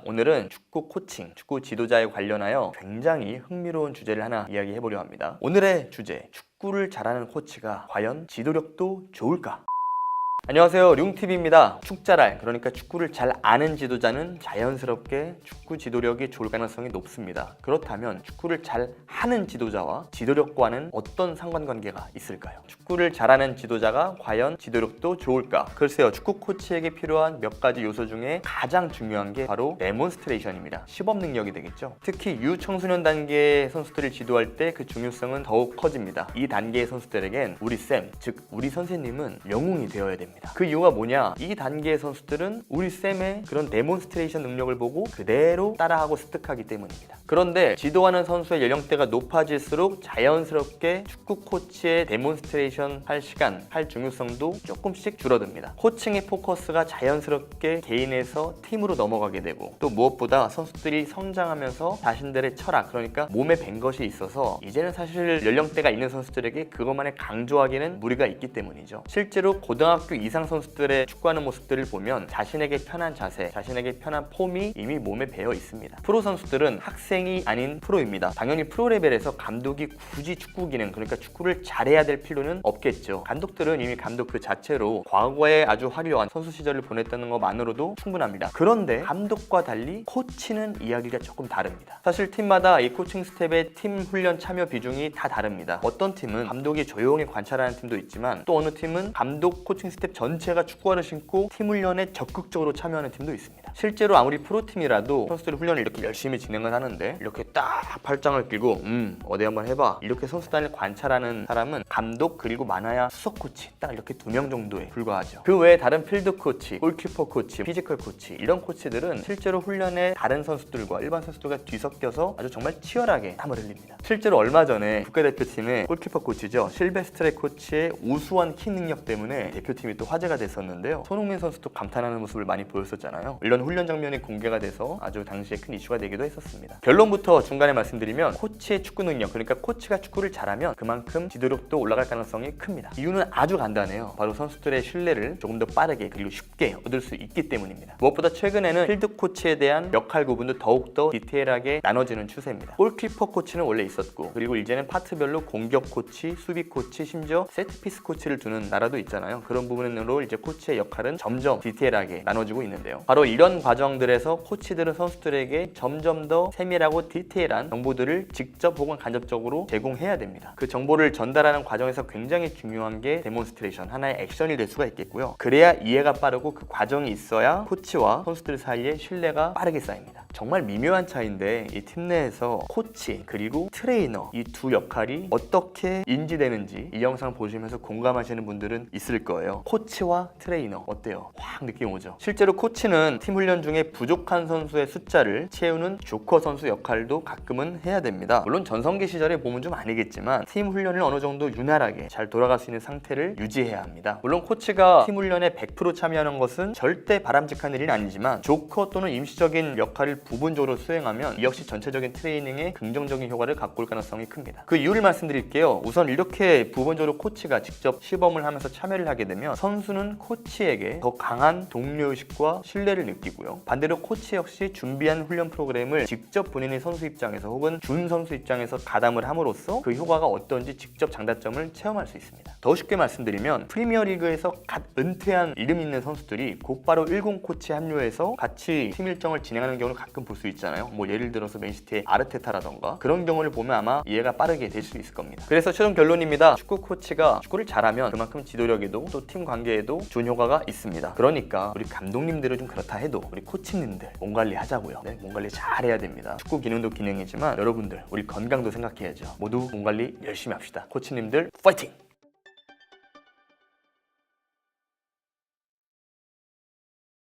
오늘은 축구 코칭, 축구 지도자에 관련하여 굉장히 흥미로운 주제를 하나 이야기해보려 합니다. 오늘의 주제, 축구를 잘하는 코치가 과연 지도력도 좋을까? 안녕하세요, 룡TV입니다. 축잘알, 그러니까 축구를 잘 아는 지도자는 자연스럽게 축구 지도력이 좋을 가능성이 높습니다. 그렇다면 축구를 잘 하는 지도자와 지도력과는 어떤 상관관계가 있을까요? 축구를 잘하는 지도자가 과연 지도력도 좋을까? 글쎄요, 축구 코치에게 필요한 몇 가지 요소 중에 가장 중요한 게 바로 데몬스트레이션입니다. 시범 능력이 되겠죠. 특히 유청소년 단계의 선수들을 지도할 때 그 중요성은 더욱 커집니다. 이 단계의 선수들에겐 우리 쌤, 즉 우리 선생님은 영웅이 되어야 됩니다. 그 이유가 뭐냐? 이 단계의 선수들은 우리 쌤의 그런 데몬스트레이션 능력을 보고 그대로 따라하고 습득하기 때문입니다. 그런데 지도하는 선수의 연령대가 높아질수록 자연스럽게 축구 코치의 데몬스트레이션 할 시간, 할 중요성도 조금씩 줄어듭니다. 코칭의 포커스가 자연스럽게 개인에서 팀으로 넘어가게 되고, 또 무엇보다 선수들이 성장하면서 자신들의 철학, 그러니까 몸에 밴 것이 있어서 이제는 사실 연령대가 있는 선수들에게 그것만을 강조하기는 무리가 있기 때문이죠. 실제로 고등학교 이상 선수들의 축구하는 모습들을 보면 자신에게 편한 자세, 자신에게 편한 폼이 이미 몸에 배어 있습니다. 프로 선수들은 학생이 아닌 프로입니다. 당연히 프로 레벨에서 감독이 굳이 축구 기능, 그러니까 축구를 잘해야 될 필요는 없겠죠. 감독들은 이미 감독 그 자체로 과거에 아주 화려한 선수 시절을 보냈다는 것만으로도 충분합니다. 그런데 감독과 달리 코치는 이야기가 조금 다릅니다. 사실 팀마다 이 코칭 스텝의 팀 훈련 참여 비중이 다 다릅니다. 어떤 팀은 감독이 조용히 관찰하는 팀도 있지만, 또 어느 팀은 감독 코칭 스텝 전체가 축구화를 신고 팀 훈련에 적극적으로 참여하는 팀도 있습니다. 실제로 아무리 프로팀이라도 선수들이 훈련을 이렇게 열심히 진행을 하는데 이렇게 딱 팔짱을 끼고 어디 한번 해봐, 이렇게 선수단을 관찰하는 사람은 감독 그리고 많아야 수석 코치 딱 이렇게 2명 정도에 불과하죠. 그 외에 다른 필드 코치, 골키퍼 코치, 피지컬 코치, 이런 코치들은 실제로 훈련에 다른 선수들과 일반 선수들과 뒤섞여서 아주 정말 치열하게 땀을 흘립니다. 실제로 얼마 전에 국가대표팀의 골키퍼 코치죠, 실베스트레 코치의 우수한 키 능력 때문에 대표팀이 또 화제가 됐었는데요. 손흥민 선수도 감탄하는 모습을 많이 보였었잖아요. 이런 훈련 장면이 공개가 돼서 아주 당시에 큰 이슈가 되기도 했었습니다. 결론부터 중간에 말씀드리면, 코치의 축구 능력, 그러니까 코치가 축구를 잘하면 그만큼 지도력도 올라갈 가능성이 큽니다. 이유는 아주 간단해요. 바로 선수들의 신뢰를 조금 더 빠르게 그리고 쉽게 얻을 수 있기 때문입니다. 무엇보다 최근에는 필드 코치에 대한 역할 구분도 더욱더 디테일하게 나눠지는 추세입니다. 골키퍼 코치는 원래 있었고, 그리고 이제는 파트별로 공격 코치, 수비 코치, 심지어 세트피스 코치를 두는 나라도 있잖아요. 그런 부분으로 이제 코치의 역할은 점점 디테일하게 나눠지고 있는데요. 바로 이런 과정들에서 코치들은 선수들에게 점점 더 세밀하고 디테일한 정보들을 직접 혹은 간접적으로 제공해야 됩니다. 그 정보를 전달하는 과정에서 굉장히 중요한 게 데몬스트레이션, 하나의 액션이 될 수가 있겠고요. 그래야 이해가 빠르고 그 과정이 있어야 코치와 선수들 사이에 신뢰가 빠르게 쌓입니다. 정말 미묘한 차이인데, 이 팀 내에서 코치 그리고 트레이너, 이 두 역할이 어떻게 인지되는지 이 영상 보시면서 공감하시는 분들은 있을 거예요. 코치와 트레이너 어때요? 확 느낌 오죠? 실제로 코치는 팀 훈련 중에 부족한 선수의 숫자를 채우는 조커 선수 역할도 가끔은 해야 됩니다. 물론 전성기 시절에 보면 좀 아니겠지만 팀 훈련을 어느 정도 유난하게 잘 돌아갈 수 있는 상태를 유지해야 합니다. 물론 코치가 팀 훈련에 100% 참여하는 것은 절대 바람직한 일은 아니지만, 조커 또는 임시적인 역할을 부분적으로 수행하면 이 역시 전체적인 트레이닝에 긍정적인 효과를 갖고 올 가능성이 큽니다. 그 이유를 말씀드릴게요. 우선 이렇게 부분적으로 코치가 직접 시범을 하면서 참여를 하게 되면 선수는 코치에게 더 강한 동료의식과 신뢰를 느끼고요. 반대로 코치 역시 준비한 훈련 프로그램을 직접 본인의 선수 입장에서 혹은 준 선수 입장에서 가담을 함으로써 그 효과가 어떤지 직접 장단점을 체험할 수 있습니다. 더 쉽게 말씀드리면, 프리미어리그에서 갓 은퇴한 이름 있는 선수들이 곧바로 10 코치에 합류해서 같이 팀 일정을 진행하는 경우를 가끔 볼 수 있잖아요. 뭐 예를 들어서 맨시티의 아르테타라던가, 그런 경우를 보면 아마 이해가 빠르게 될 수 있을 겁니다. 그래서 최종 결론입니다. 축구 코치가 축구를 잘하면 그만큼 지도력에도 또 팀 관계에도 좋은 효과가 있습니다. 그러니까 우리 감독님들은 좀 그렇다 해도 우리 코치님들 몸 관리 하자고요. 네, 몸 관리 잘 해야 됩니다. 축구 기능도 기능이지만 여러분들 우리 건강도 생각해야죠. 모두 몸 관리 열심히 합시다. 코치님들 파이팅!